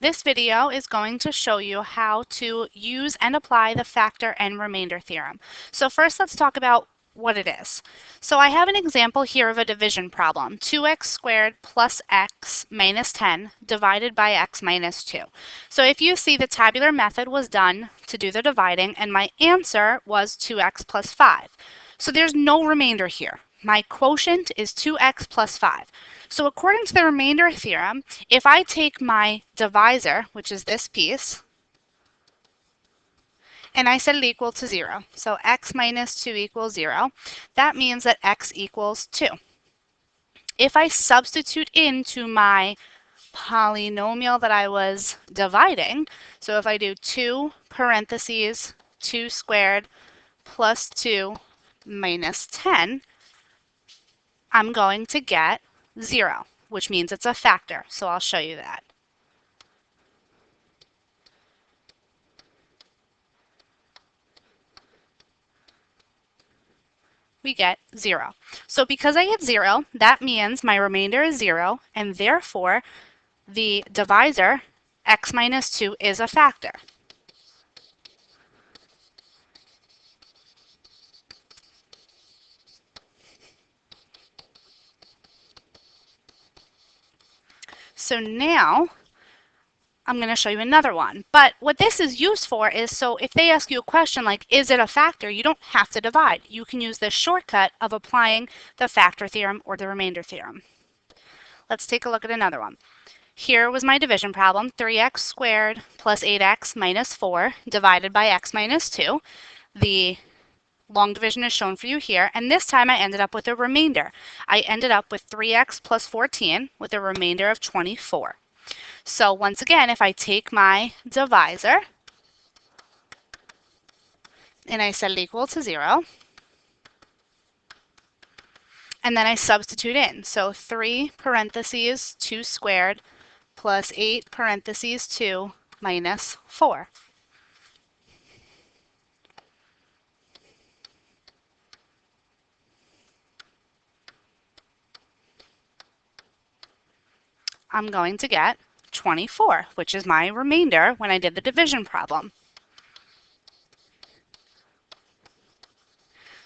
This video is going to show you how to use and apply the factor and remainder theorem. So first let's talk about what it is. So I have an example here of a division problem, 2x squared plus x minus 10 divided by x minus 2. So if you see, the tabular method was done to do the dividing and my answer was 2x plus 5. So there's no remainder here. My quotient is 2x plus 5. So according to the remainder theorem, if I take my divisor, which is this piece, and I set it equal to 0, so x minus 2 equals 0, that means that x equals 2. If I substitute into my polynomial that I was dividing, so if I do 2 parentheses 2 squared plus 2 minus 10, I'm going to get 0, which means it's a factor. So I'll show you that. We get 0. So because I get 0, that means my remainder is 0, and therefore the divisor, x minus 2, is a factor. So now I'm going to show you another one. But what this is used for is, so if they ask you a question like, is it a factor, you don't have to divide. You can use this shortcut of applying the factor theorem or the remainder theorem. Let's take a look at another one. Here was my division problem, 3x squared plus 8x minus 4 divided by x minus 2. The long division is shown for you here, and this time I ended up with a remainder. I ended up with 3x plus 14 with a remainder of 24. So once again, if I take my divisor and I set it equal to 0, and then I substitute in. So 3 parentheses 2 squared plus 8 parentheses 2 minus 4. I'm going to get 24, which is my remainder when I did the division problem.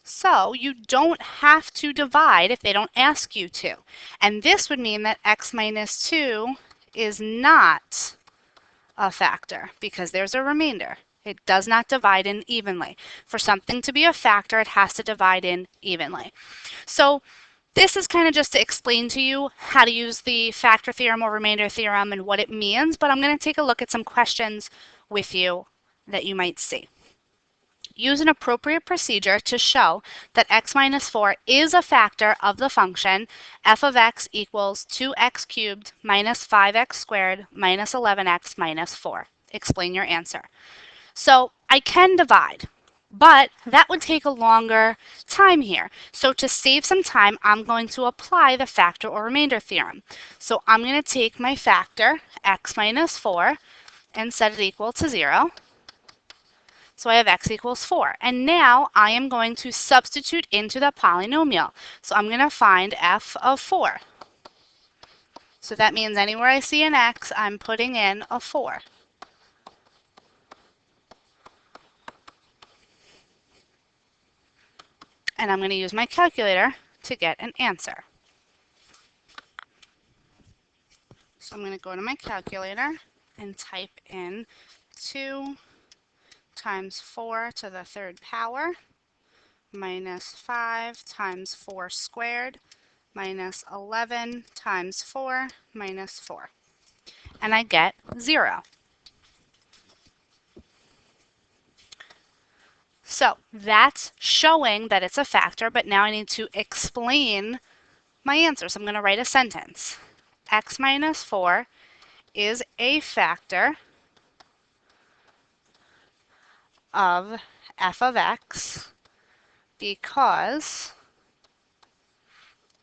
So you don't have to divide if they don't ask you to. And this would mean that x minus 2 is not a factor because there's a remainder. It does not divide in evenly. For something to be a factor, it has to divide in evenly. So this is kind of just to explain to you how to use the factor theorem or remainder theorem and what it means, but I'm going to take a look at some questions with you that you might see. Use an appropriate procedure to show that x minus 4 is a factor of the function f of x equals 2x cubed minus 5x squared minus 11x minus 4. Explain your answer. So I can divide, but that would take a longer time here. So to save some time, I'm going to apply the factor or remainder theorem. So I'm going to take my factor, x minus 4, and set it equal to 0. So I have x equals 4. And now I am going to substitute into the polynomial. So I'm going to find f of 4. So that means anywhere I see an x, I'm putting in a 4. And I'm going to use my calculator to get an answer. So I'm going to go to my calculator and type in 2 times 4 to the third power minus 5 times 4 squared minus 11 times 4 minus 4. And I get 0. So that's showing that it's a factor, but now I need to explain my answer. So I'm going to write a sentence. X minus 4 is a factor of f of x because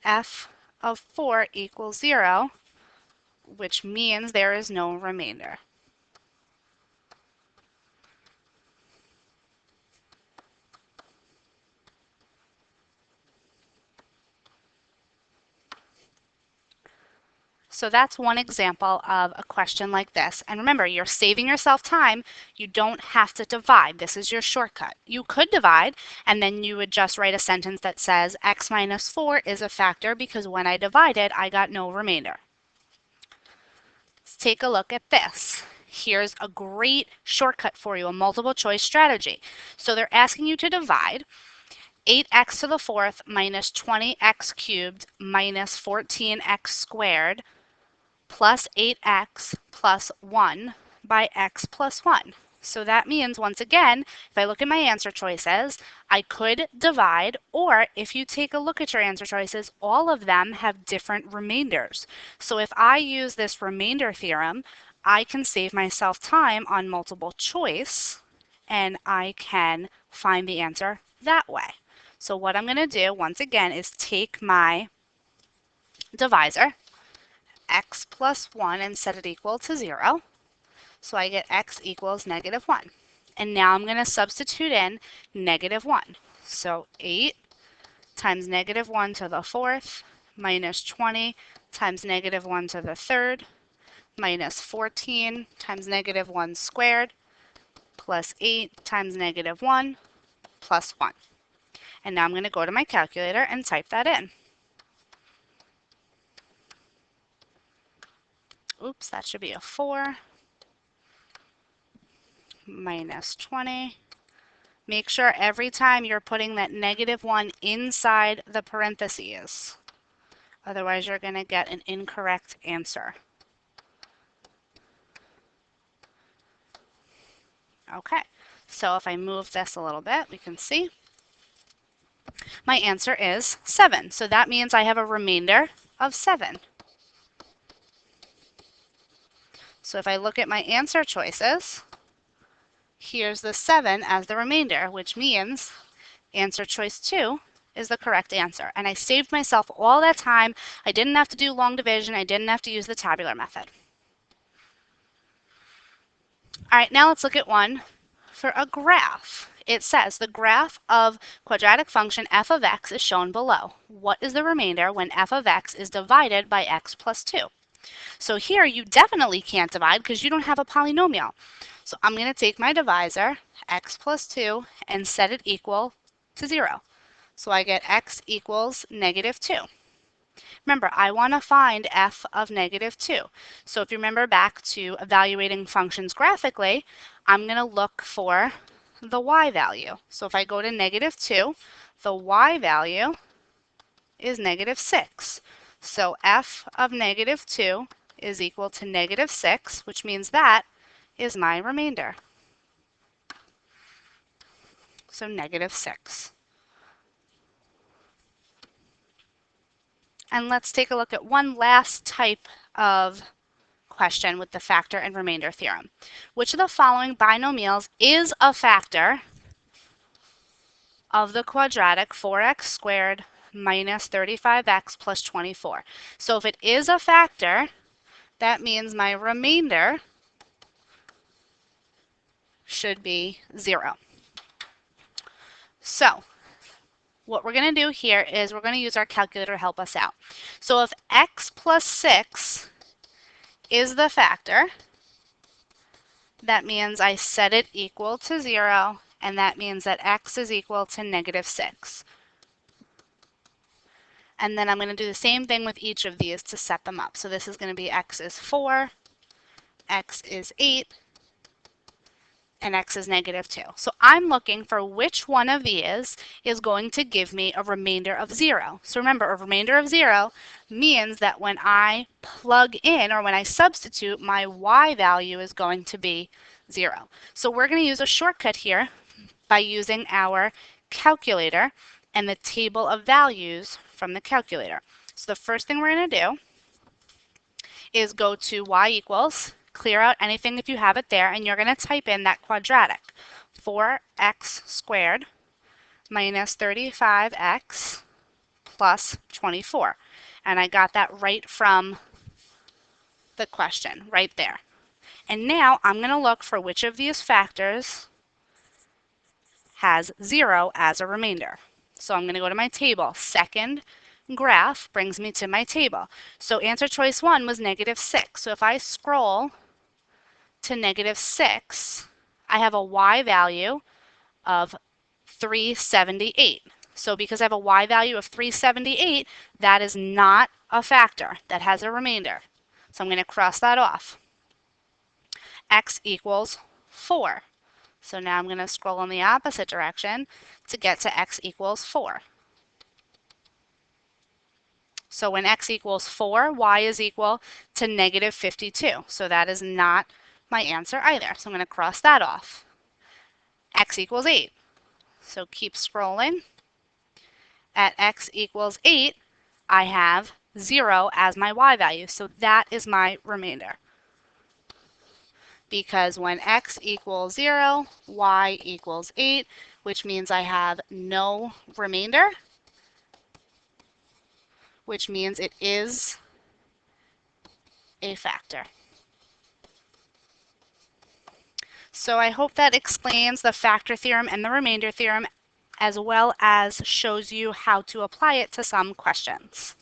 f of 4 equals 0, which means there is no remainder. So that's one example of a question like this. And remember, you're saving yourself time. You don't have to divide. This is your shortcut. You could divide, and then you would just write a sentence that says x minus 4 is a factor because when I divided, I got no remainder. Let's take a look at this. Here's a great shortcut for you, a multiple choice strategy. So they're asking you to divide 8x to the fourth minus 20x cubed minus 14x squared plus 8x plus 1 by x plus 1. So that means, once again, if I look at my answer choices, I could divide, or if you take a look at your answer choices, all of them have different remainders. So if I use this remainder theorem, I can save myself time on multiple choice, and I can find the answer that way. So what I'm going to do, once again, is take my divisor, x plus 1, and set it equal to 0. So I get x equals negative 1. And now I'm going to substitute in negative 1. So 8 times negative 1 to the fourth minus 20 times negative 1 to the third minus 14 times negative 1 squared plus 8 times negative 1 plus 1. And now I'm going to go to my calculator and type that in. Oops, that should be a 4 minus 20. Make sure every time you're putting that negative 1 inside the parentheses. Otherwise, you're going to get an incorrect answer. Okay, so if I move this a little bit, we can see my answer is 7. So that means I have a remainder of 7. So if I look at my answer choices, here's the 7 as the remainder, which means answer choice 2 is the correct answer. And I saved myself all that time. I didn't have to do long division. I didn't have to use the tabular method. All right, now let's look at one for a graph. It says the graph of quadratic function f of x is shown below. What is the remainder when f of x is divided by x plus 2? So here you definitely can't divide because you don't have a polynomial. So I'm going to take my divisor, x plus 2, and set it equal to 0. So I get x equals negative 2. Remember, I want to find f of negative 2. So if you remember back to evaluating functions graphically, I'm going to look for the y value. So if I go to negative 2, the y value is negative 6. So f of negative 2 is equal to negative 6, which means that is my remainder. So negative 6. And let's take a look at one last type of question with the factor and remainder theorem. Which of the following binomials is a factor of the quadratic 4x squared minus 35x plus 24? So if it is a factor, that means my remainder should be 0. So what we're going to do here is we're going to use our calculator to help us out. So if x plus 6 is the factor, that means I set it equal to 0, and that means that x is equal to negative 6. And then I'm going to do the same thing with each of these to set them up. So this is going to be x is 4, x is 8, and x is negative 2. So I'm looking for which one of these is going to give me a remainder of 0. So remember, a remainder of 0 means that when I plug in or when I substitute, my y value is going to be 0. So we're going to use a shortcut here by using our calculator and the table of values from the calculator. So the first thing we're going to do is go to y equals, clear out anything if you have it there, and you're going to type in that quadratic, 4x squared minus 35x plus 24. And I got that right from the question, right there. And now I'm going to look for which of these factors has 0 as a remainder. So I'm going to go to my table, second graph brings me to my table. So answer choice 1 was -6. So if I scroll to -6, I have a y value of 378. So because I have a y value of 378, that is not a factor. That has a remainder. So I'm going to cross that off. X equals 4. So now I'm going to scroll in the opposite direction to get to x equals 4. So when x equals 4, y is equal to -52. So that is not my answer either. So I'm going to cross that off. X equals 8. So keep scrolling. At x equals 8, I have 0 as my y value. So that is my remainder. Because when x equals 0, y equals 8, which means I have no remainder, which means it is a factor. So I hope that explains the factor theorem and the remainder theorem, as well as shows you how to apply it to some questions.